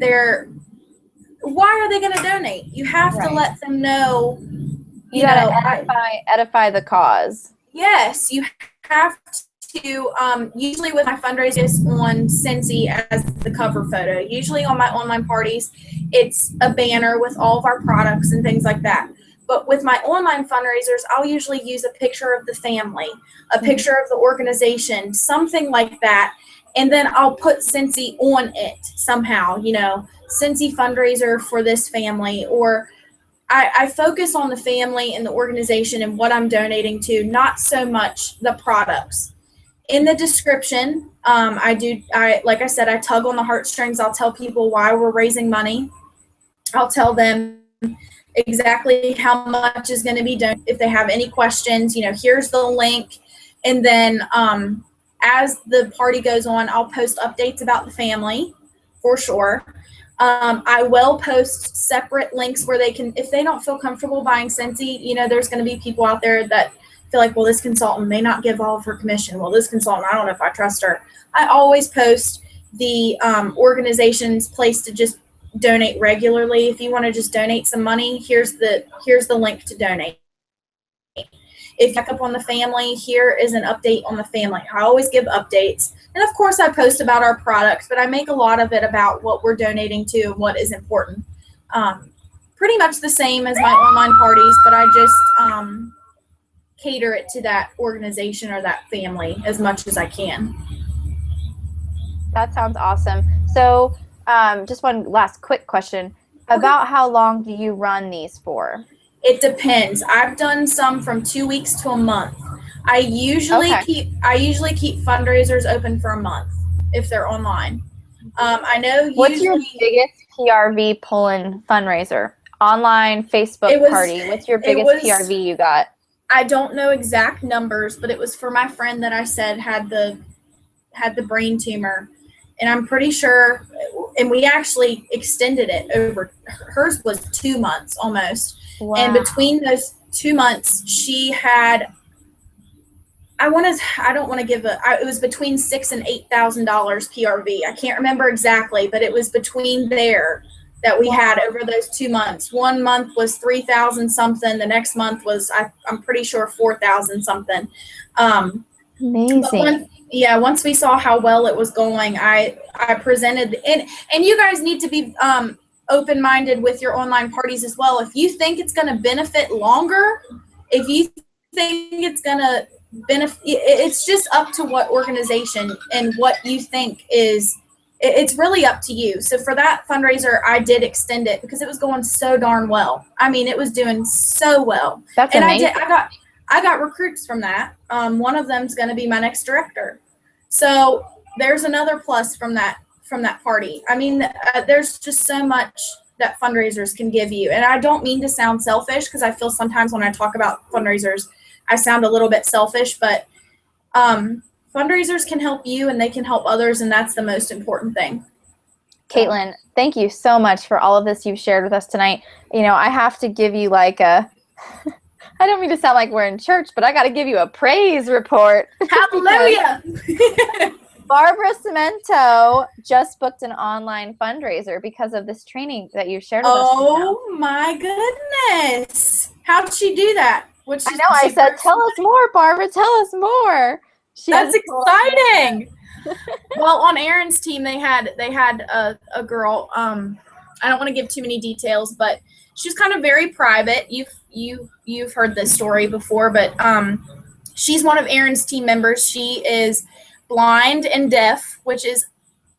why are they going to donate? You have to let them know. You got to edify the cause. Yes, you have to. Usually with my fundraisers on Cincy as the cover photo. Usually on my online parties, it's a banner with all of our products and things like that. But with my online fundraisers, I'll usually use a picture of the family, a picture of the organization, something like that. and then I'll put Cincy on it somehow, Cincy fundraiser for this family, or I focus on the family and the organization and what I'm donating to, not so much the products. In the description, like I said, I tug on the heartstrings. I'll tell people why we're raising money. I'll tell them exactly how much is going to be done. If they have any questions, here's the link. And then as the party goes on, I'll post updates about the family for sure. I will post separate links where they can, if they don't feel comfortable buying Cincy, there's going to be people out there that feel like, well, this consultant may not give all of her commission. Well, this consultant, I don't know if I trust her. I always post the organization's place to just donate regularly. If you want to just donate some money, here's the link to donate. If you check up on the family, here is an update on the family. I always give updates. And of course I post about our products, but I make a lot of it about what we're donating to and what is important. Pretty much the same as my online parties, but I just cater it to that organization or that family as much as I can. That sounds awesome. So just one last quick question. About how long do you run these for? It depends. I've done some from 2 weeks to a month. I usually keep fundraisers open for a month if they're online. I know. What's your biggest PRV pull-in fundraiser? Online Facebook party. What's your biggest PRV you got? I don't know exact numbers, but it was for my friend that I said had the brain tumor, and I'm pretty sure. And we actually extended it over. Hers was 2 months almost. Wow. And between those 2 months, she had, it was between $6,000 and $8,000 PRV. I can't remember exactly, but it was between there that we had over those 2 months. 1 month was 3,000 something. The next month was, I'm pretty sure 4,000 something. Amazing. Once we saw how well it was going, I presented, and you guys need to be, open-minded with your online parties as well. If you think it's going to benefit longer, if you think it's going to benefit, it's just up to what organization and what you think is, it's really up to you. So for that fundraiser, I did extend it because it was going so darn well. I mean, it was doing so well. That's amazing. I got recruits from that. One of them's going to be my next director. So there's another plus from that party. I mean, there's just so much that fundraisers can give you. And I don't mean to sound selfish, because I feel sometimes when I talk about fundraisers, I sound a little bit selfish, but fundraisers can help you and they can help others. And that's the most important thing. Kaitlyn, thank you so much for all of this you've shared with us tonight. I have to give you like I don't mean to sound like we're in church, but I got to give you a praise report. Hallelujah. Barbara Cemento just booked an online fundraiser because of this training that you shared with us. Oh my goodness. How did she do that? I said, tell us more, Barbara, tell us more. That's exciting. Well, on Erin's team, they had a girl, I don't want to give too many details, but she's kind of very private. You've heard this story before, but she's one of Erin's team members. She is blind and deaf, which is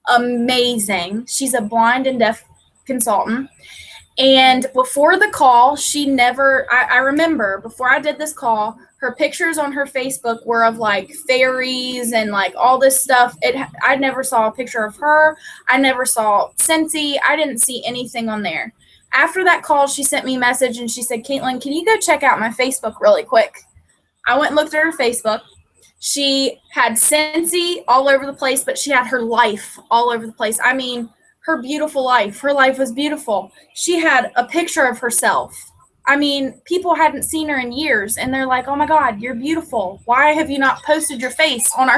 amazing. She's a blind and deaf consultant. And before the call, I remember before I did this call, her pictures on her Facebook were of like fairies and like all this stuff. I never saw a picture of her. I never saw Cincy. I didn't see anything on there. After that call, she sent me a message and she said, Kaitlyn, can you go check out my Facebook really quick? I went and looked at her Facebook. She had Cincy all over the place, but she had her life all over the place. I mean, her beautiful life. Her life was beautiful. She had a picture of herself. I mean, people hadn't seen her in years, and they're like, "Oh my God, you're beautiful. Why have you not posted your face on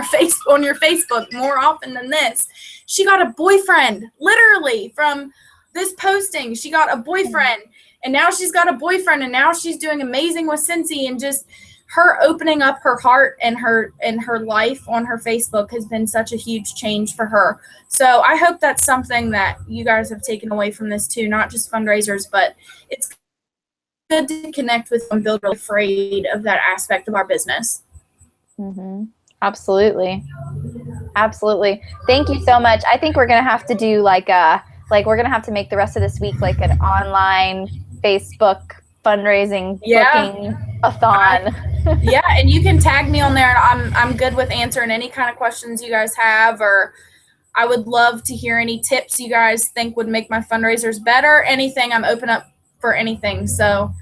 your Facebook more often than this?" She got a boyfriend, literally, from this posting. She got a boyfriend, and now she's got a boyfriend, and now she's doing amazing with Cincy, and just her opening up her heart and her life on her Facebook has been such a huge change for her. So I hope that's something that you guys have taken away from this too, not just fundraisers, but it's good to connect with and build really afraid of that aspect of our business. Mm-hmm. Absolutely. Absolutely. Thank you so much. I think we're gonna have to do like we're gonna have to make the rest of this week like an online Facebook fundraising Yeah. booking a thon. Yeah, and you can tag me on there. I'm good with answering any kind of questions you guys have, or I would love to hear any tips you guys think would make my fundraisers better. Anything, I'm open up for anything. So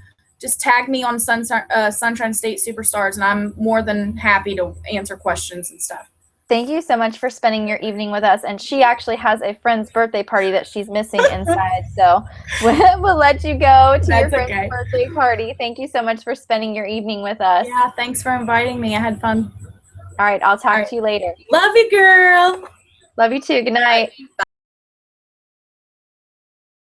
just tag me on Sunshine State Superstars, and I'm more than happy to answer questions and stuff. Thank you so much for spending your evening with us. And she actually has a friend's birthday party that she's missing inside. So we'll let you go to your friend's birthday party. Thank you so much for spending your evening with us. Yeah, thanks for inviting me. I had fun. All right, I'll talk to you later. Love you, girl. Love you too. Good night. Bye.